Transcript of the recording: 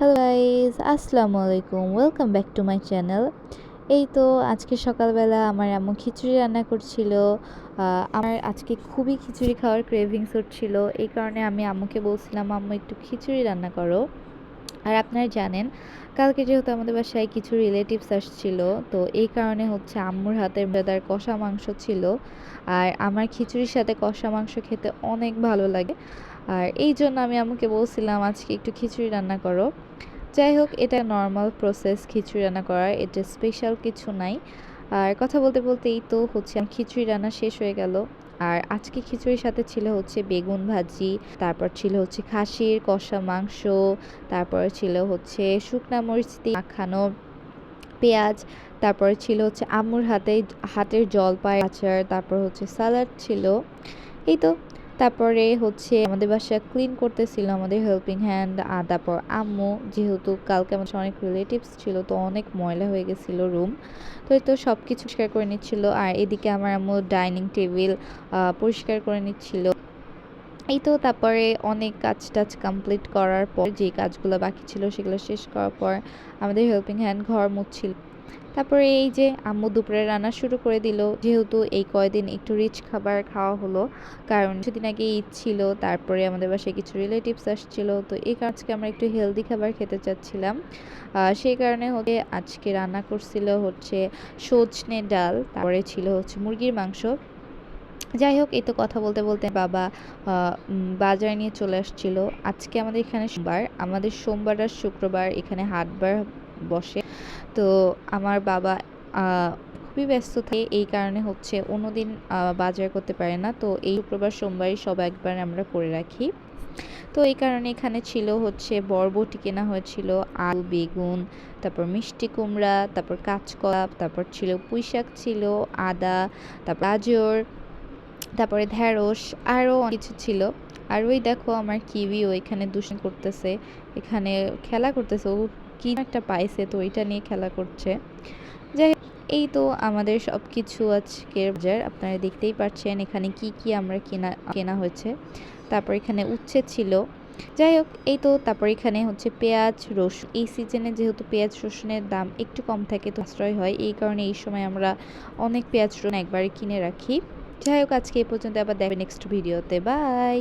Hello guys, আসসালামু আলাইকুম। Welcome back to my channel. এই তো আজকে সকালবেলা আমার আম্মু খিচুড়ি রান্না করছিল। আমার আজকে খুবই খিচুড়ি খাওয়ার ক্রেভিংস হচ্ছিল। এই কারণে আমি আম্মুকে বলছিলাম, আম্মু একটু খিচুড়ি রান্না করো। আর আপনারা জানেন, কালকে যেহেতু আমাদের বাসায় কিছু রিলেটিভস আসছিল, তো এই কারণে হচ্ছে আম্মুর হাতের মজাদার কষা মাংস ছিল। আর আমার খিচুড়ির সাথে কষা মাংস খেতে অনেক ভালো লাগে। আর এই জন্য আমি আম্মুকে বলছিলাম আজকে একটু খিচুড়ি রান্না করো। যাই হোক, এটা নর্মাল প্রসেস খিচুড়ি রান্না করার, এটা স্পেশাল কিছু নাই। আর কথা বলতে বলতে এই তো হচ্ছে আমার খিচুড়ি রান্না শেষ হয়ে গেল। আর আজকে খিচুড়ির সাথে ছিল হচ্ছে বেগুন ভাজি, তারপর ছিল হচ্ছে খাসির কষা মাংস, তারপর ছিল হচ্ছে শুকনা মরিচ দিয়ে মাখানো পেঁয়াজ, তারপরে ছিল হচ্ছে আম্মুর হাতের জলপাই আচার, তারপর হচ্ছে সালাড ছিল। এই তো, তারপরে হচ্ছে আমাদের বাসা ক্লিন করতেছিল আমাদের হেল্পিং হ্যান্ড। আর তারপর আম্মু, যেহেতু কালকে আমাদের অনেক রিলেটিভস ছিল, তো অনেক ময়লা হয়ে গেছিলো রুম, তো এই তো সব কিছু পরিষ্কার করে নিচ্ছিল। আর এদিকে আমার আম্মু ডাইনিং টেবিল পরিষ্কার করে নিচ্ছিল। এই তো তারপরে অনেক কাজ টাজ কমপ্লিট করার পর, যে কাজগুলো বাকি ছিল সেগুলো শেষ করার পর আমাদের হেল্পিং হ্যান্ড ঘর মুছছিল। তারপরে এই যে আম্মু দুপুরে রান্না শুরু করে দিল, যেহেতু এই কয়দিন একটু রিচ খাবার খাওয়া হলো, কারণ কিছুদিন আগে ঈদ ছিল, তারপরে আমাদের বাসায় কিছু রিলেটিভস আসছিল, তো এই আজকে আমরা একটু হেলদি খাবার খেতে চাচ্ছিলাম। সেই কারণে হচ্ছে আজকে রান্না করছিল হচ্ছে সজনে ডাল, তারপরে ছিল হচ্ছে মুরগির মাংস। যাই হোক, এই তো কথা বলতে বলতে বাবা বাজার নিয়ে চলে আসছিল। আজকে আমাদের এখানে সোমবার, আমাদের সোমবার আর শুক্রবার এখানে হাটবার বসে। তো আমার বাবা খুবই ব্যস্ত থাকে, এই কারণে হচ্ছে অন্যদিন বাজার করতে পারে না, তো এই শুক্রবার সোমবারই সব একবার আমরা করে রাখি। তো এই কারণে এখানে ছিল হচ্ছে বরবটি কেনা হয়েছিল, আলু, বেগুন, তারপর মিষ্টি কুমড়া, তারপর কাঁচকলা, তারপর ছিল পুঁইশাক ছিল, আদা, তারপর গাজর, তারপরে ঢেঁড়স, আরও অনেক কিছু ছিল। আর ওই দেখো আমার কিউই এখানে দূষণ করতেছে, এখানে খেলা করতেছে, ও কি একটা পাইছে, তো ওইটা নিয়ে খেলা করছে। যাই হোক, এই তো আমাদের সব কিছু আজকের বাজার আপনারা দেখতেই পাচ্ছেন এখানে কি কি আমরা কেনা কেনা হয়েছে। তারপর এখানে উচ্ছে ছিল। যাই হোক, এই তো তারপর এখানে হচ্ছে পেঁয়াজ রসুন, এই সিজনে যেহেতু পেঁয়াজ রসুনের দাম একটু কম থাকে, তো আশ্রয় হয়, এই কারণে এই সময় আমরা অনেক পেঁয়াজ রসুন একবারে কিনে রাখি। যাই হোক, আজকে এই পর্যন্ত, আবার দেখবেন নেক্সট ভিডিওতে। বাই।